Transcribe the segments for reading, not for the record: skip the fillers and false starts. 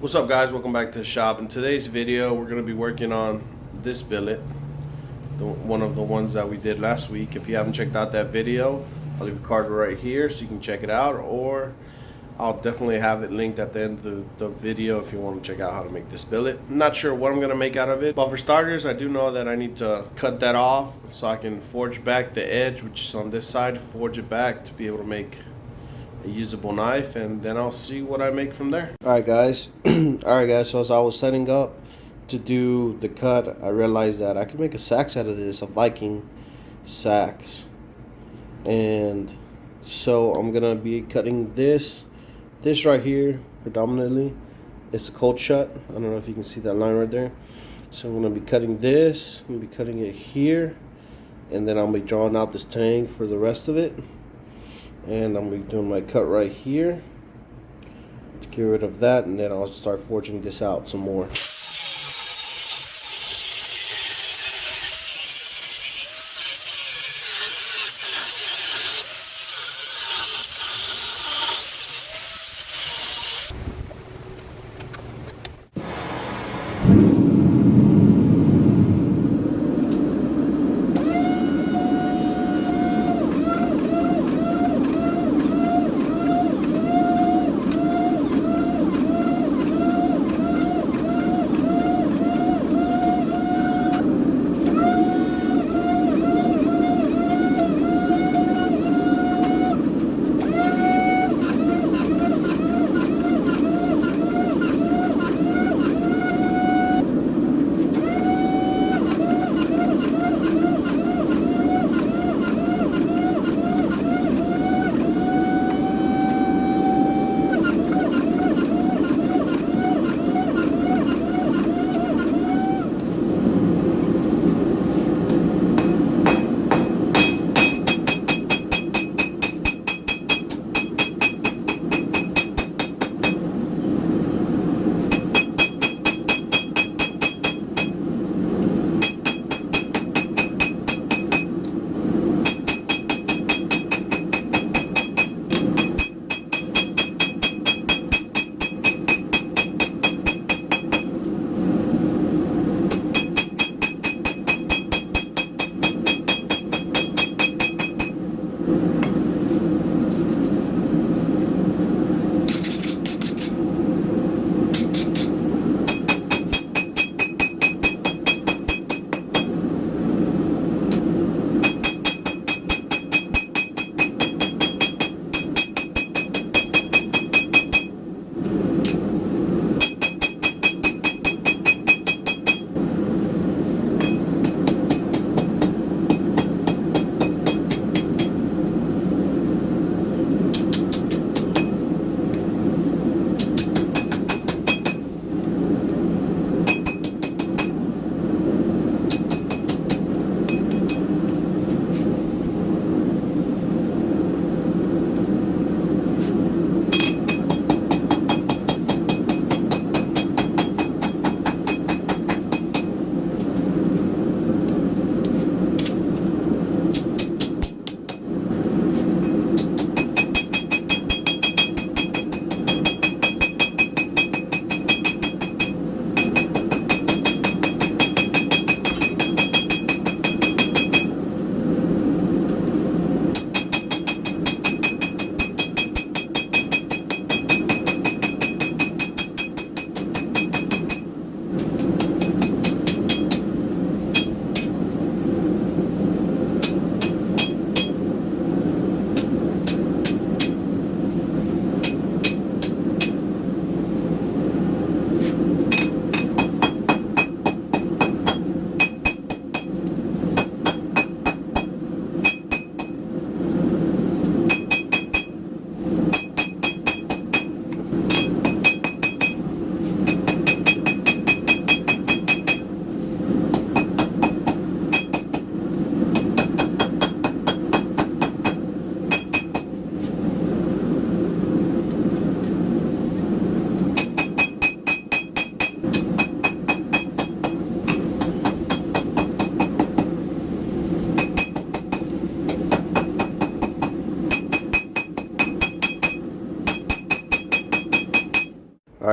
What's up, guys? Welcome back to the shop. In today's video we're going to be working on this billet, one of the ones that we did last week. If you haven't checked out that video, I'll leave a card right here so you can check it out, or I'll definitely have it linked at the end of the video if you want to check out how to make this billet. I'm not sure what I'm going to make out of it, but for starters I do know that I need to cut that off so I can forge back the edge, which is on this side, forge it back to be able to make a usable knife, and then I'll see what I make from there. Alright guys, so as I was setting up to do the cut, I realized that I could make a Seax out of this, a Viking Seax. And so I'm gonna be cutting this right here predominantly. It's a cold shut. I don't know if you can see that line right there. So I'm gonna be cutting this, I'm gonna be cutting it here, and then I'll be drawing out this tang for the rest of it. And I'm going to be doing my cut right here to get rid of that, and then I'll start forging this out some more.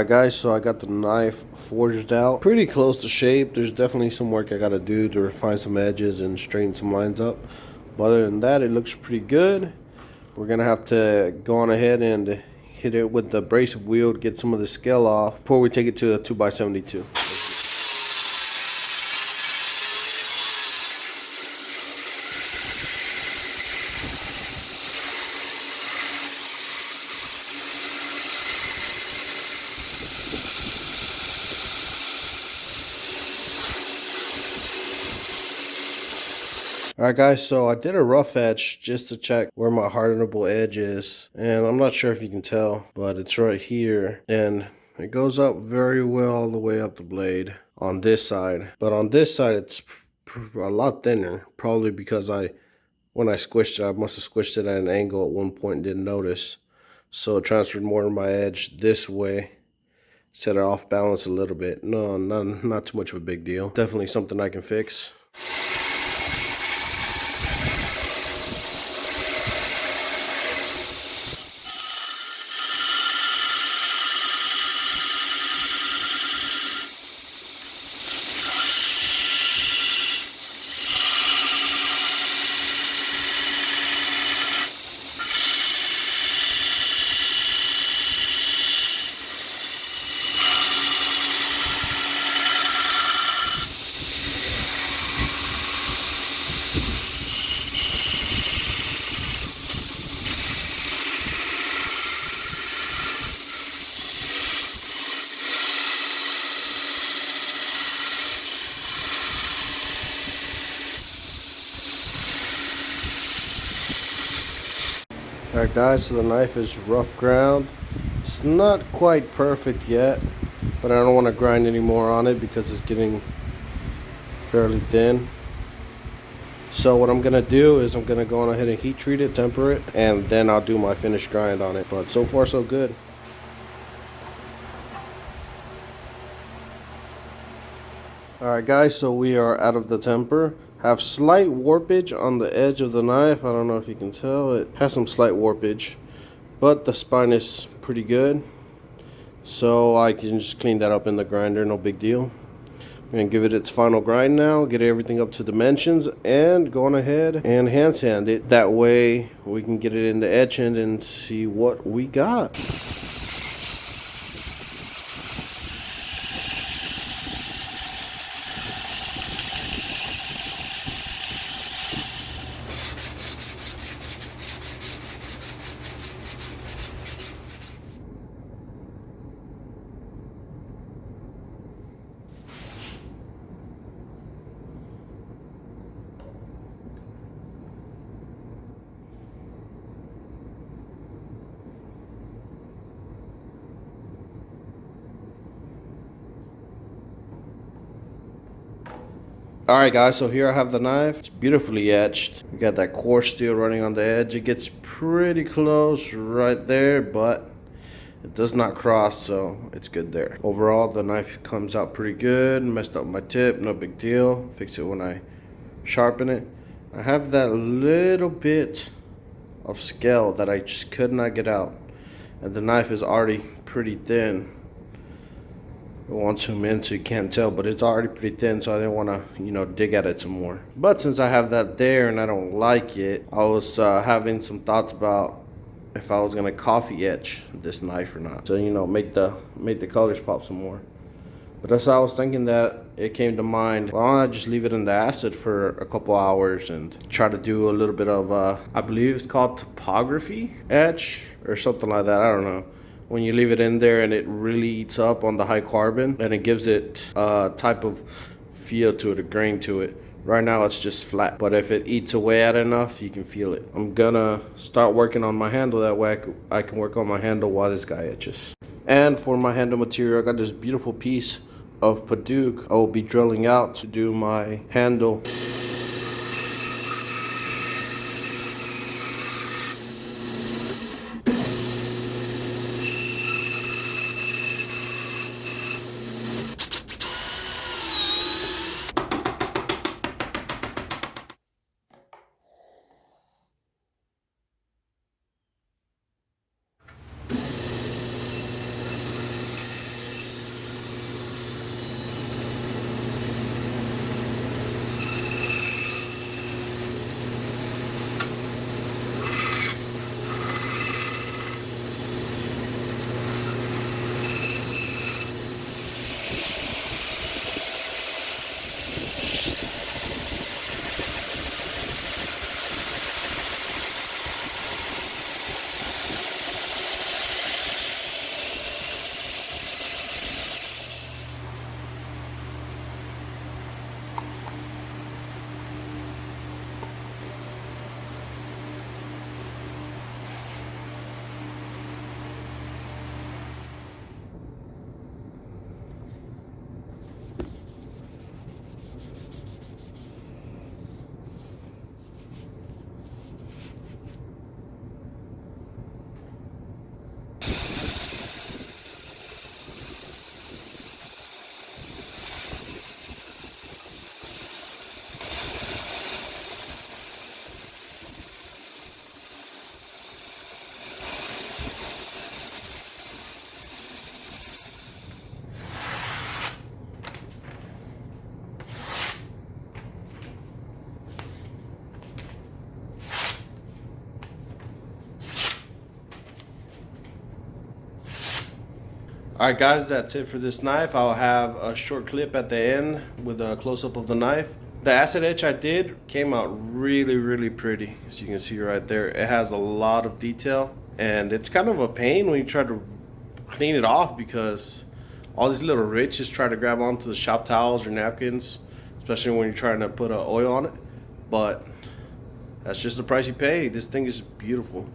Alright guys, so I got the knife forged out. Pretty close to shape. There's definitely some work I gotta do to refine some edges and straighten some lines up. But other than that, it looks pretty good. We're gonna have to go on ahead and hit it with the abrasive wheel to get some of the scale off before we take it to a 2x72. Alright guys, so I did a rough etch just to check where my hardenable edge is, and I'm not sure if you can tell, but it's right here, and it goes up very well all the way up the blade on this side. But on this side it's a lot thinner, probably because when I squished it, I must have squished it at an angle at one point and didn't notice. So it transferred more of my edge this way. Set it off balance a little bit. No, not too much of a big deal. Definitely something I can fix. Alright guys, so the knife is rough ground. It's not quite perfect yet, but I don't want to grind any more on it because it's getting fairly thin. So what I'm going to do is I'm going to go on ahead and heat treat it, temper it, and then I'll do my finished grind on it. But so far so good. Alright guys, so we are out of the temper. Have slight warpage on the edge of the knife. I don't know if you can tell. It has some slight warpage, but the spine is pretty good. So I can just clean that up in the grinder, no big deal. I'm going to give it its final grind now, get everything up to dimensions, and go on ahead and hand sand it. That way we can get it in the etching and see what we got. Alright guys, so here I have the knife. It's beautifully etched. We got that coarse steel running on the edge. It gets pretty close right there, but it does not cross, so it's good there. Overall, the knife comes out pretty good. Messed up my tip, no big deal. Fix it when I sharpen it. I have that little bit of scale that I just could not get out. And the knife is already pretty thin. I won't zoom in so you can't tell, but it's already pretty thin, so I didn't want to, dig at it some more. But since I have that there and I don't like it, I was having some thoughts about if I was gonna coffee etch this knife or not. So make the colors pop some more. But as I was thinking that, it came to mind, why don't I just leave it in the acid for a couple hours and try to do a little bit of I believe it's called topography etch or something like that. I don't know. When you leave it in there and it really eats up on the high carbon and it gives it a type of feel to it, a grain to it. Right now it's just flat, but if it eats away at enough, you can feel it. I'm gonna start working on my handle, that way I can work on my handle while this guy etches. And for my handle material, I got this beautiful piece of Paduke I will be drilling out to do my handle. Alright guys, that's it for this knife. I'll have a short clip at the end with a close-up of the knife. The acid etch I did came out really pretty, as you can see right there. It has a lot of detail, and it's kind of a pain when you try to clean it off because all these little ridges try to grab onto the shop towels or napkins, especially when you're trying to put oil on it. But that's just the price you pay. This thing is beautiful.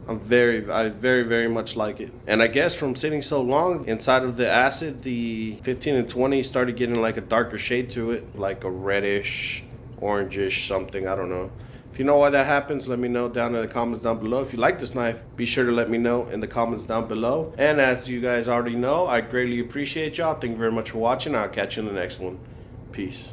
I very much like it. And I guess from sitting so long inside of the acid, the 15 and 20 started getting like a darker shade to it, like a reddish, orangish something, I don't know. If you know why that happens, let me know down in the comments down below. If you like this knife, be sure to let me know in the comments down below. And as you guys already know, I greatly appreciate y'all. Thank you very much for watching. I'll catch you in the next one. Peace.